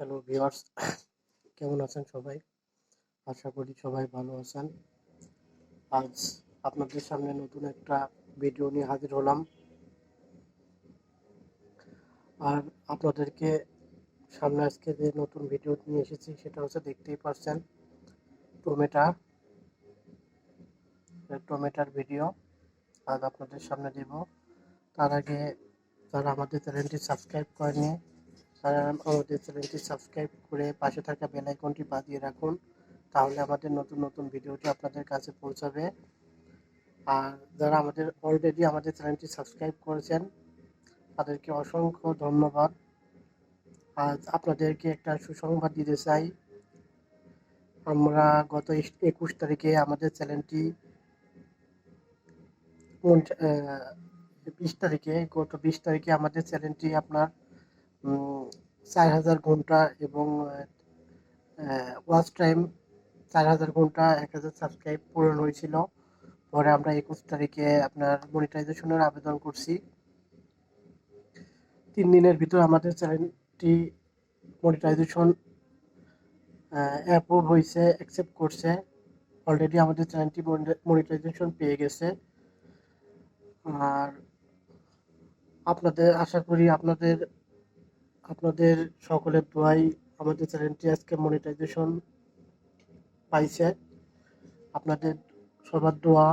Hello viewers, কেমন আছেন সবাই? আশা করি সবাই ভালো আছেন। আজ আপনাদের সামনে নতুন একটা ভিডিও নিয়ে হাজির হলাম। আর আপনাদেরকে সামনে আজকে যে নতুন ভিডিও নিয়ে এসেছি সেটা হচ্ছে, দেখতেই পাচ্ছেন, টমেটার ভিডিও আজ আপনাদের সামনে দেব। তার আগে যারা আমাদের চ্যানেলটি সাবস্ক্রাইব করেনি, তারা আমাদের চ্যানেলটি সাবস্ক্রাইব করে পাশে থাকা বেল আইকনটি বাজিয়ে রাখুন, তাহলে আমাদের নতুন নতুন ভিডিওটি আপনাদের কাছে পৌঁছাবে। আর যারা অলরেডি আমাদের চ্যানেলটি সাবস্ক্রাইব করেছেন, তাদেরকে অসংখ্য ধন্যবাদ। আজ আপনাদেরকে একটা সুসংবাদ দিতে চাই। আমরা গত 21 তারিখে আমাদের চ্যানেলটি 20 তারিখে আমাদের চ্যানেলটি আপনার 4000 ঘন্টা এবং ওয়াচ টাইম 4000 ঘন্টা, 1000 সাবস্ক্রাইব পূরণ হয়েছিল। পরে আমরা 21 তারিখে আপনার মনিটাইজেশনের আবেদন করছি। 3 দিনের ভিতর আমাদের চ্যানেলটি মনিটাইজেশন অ্যাপ্রুভ হয়েছে, অ্যাকসেপ্ট করছে। অলরেডি আমাদের চ্যানেলটি মনিটাইজেশন পেয়ে গেছে। আর আশা করি আপনাদের সকলের দোয়ায় আমাদের চ্যানেলটি আজকে মনিটাইজেশন পাইছে। আপনাদের সবার দোয়া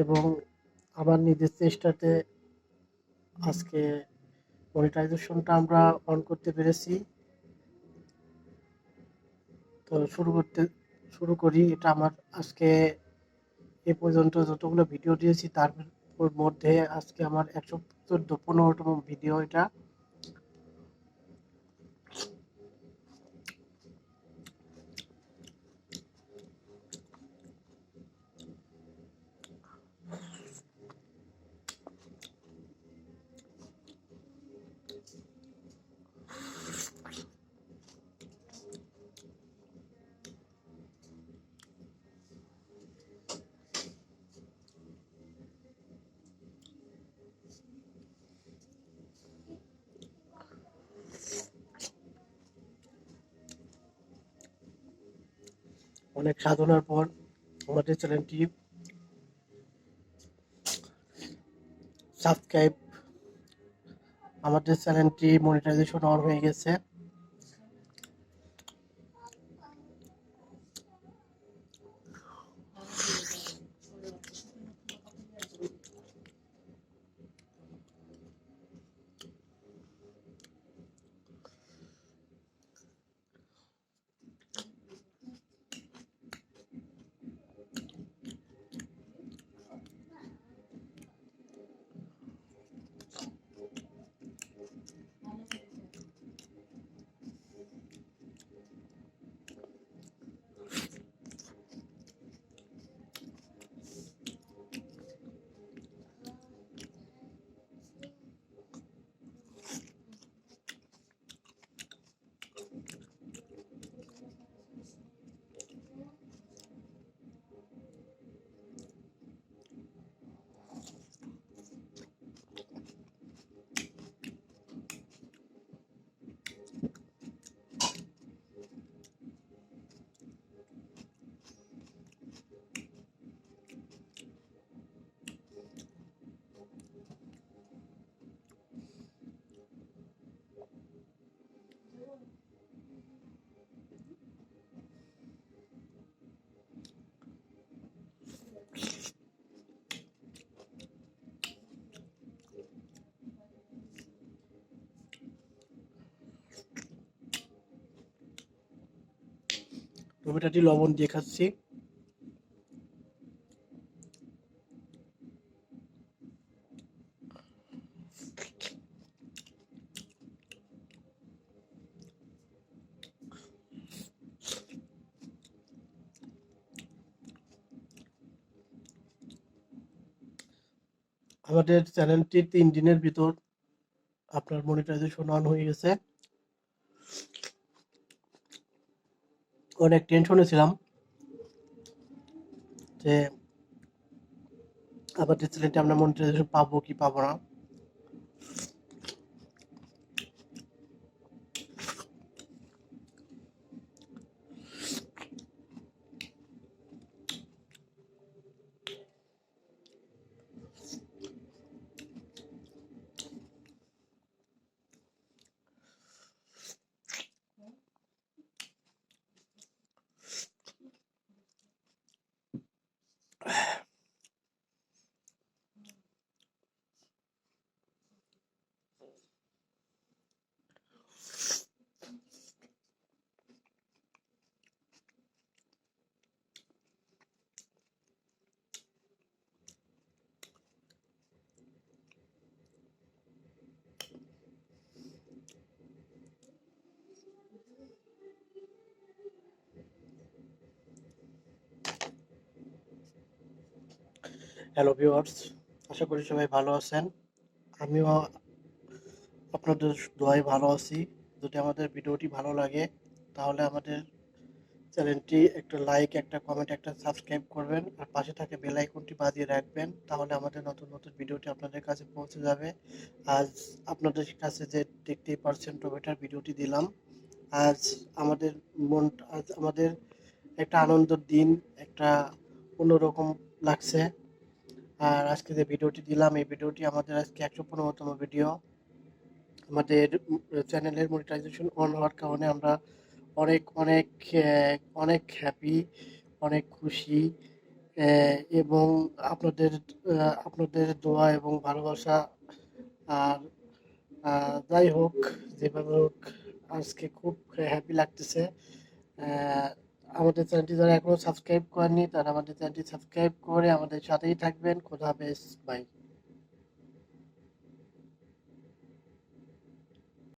এবং আমার নিজের চেষ্টাতে আজকে মনিটাইজেশনটা আমরা অন করতে পেরেছি। তো শুরু করি। এটা আমার আজকে এ পর্যন্ত যতগুলো ভিডিও দিয়েছি তার মধ্যে আজকে আমার 115তম ভিডিও এটা। অনেক সাধনার পর আমাদের চ্যানেলটি মনিটাইজেশন অন হয়ে গেছে। টমেটোটি লবণ দিয়ে খাচ্ছি। আমাদের চ্যানেলটি 3 দিনের ভিতর আপনার মনিটাইজেশন অন হয়ে গেছে। অনেক টেনশনে ছিলাম যে আমাদের চ্যানেলটি আমরা মনিটাইজেশন পাবো কি পাবো না। হ্যালো ভিউয়ার্স, আশা করি সবাই ভালো আছেন। আমিও আপনাদের দোয়ায় ভালো আছি। যদি আমাদের ভিডিওটি ভালো লাগে তাহলে আমাদের চ্যানেলটি একটা লাইক, একটা কমেন্ট, একটা সাবস্ক্রাইব করবেন আর পাশে থাকা বেল আইকনটি বাজিয়ে রাখবেন। তাহলে আমাদের নতুন নতুন ভিডিওটি আপনাদের কাছে পৌঁছে যাবে। আজ আপনাদের কাছে যে দেখতেই পারছেন টমেটোর ভিডিওটি দিলাম। আজ আমাদের আজ আমাদের একটা আনন্দের দিন, একটা অন্যরকম লাগছে। আর আজকে যে ভিডিওটি দিলাম এই ভিডিওটি আমাদের আজকে 115তম ভিডিও। আমাদের চ্যানেলের মনিটাইজেশন অন হওয়ার কারণে আমরা অনেক অনেক অনেক হ্যাপি, অনেক খুশি, এবং আপনাদের দোয়া এবং ভালোবাসা। আর যাই হোক, যেভাবে হোক আজকে খুব হ্যাপি লাগতেছে। আহ, আমাদের চ্যানেলটি যারা এখনো সাবস্ক্রাইব করেননি তারা আমাদের চ্যানেলটি সাবস্ক্রাইব করে আমাদের সাথেই থাকবেন। খোদা হাফেজ, বাই।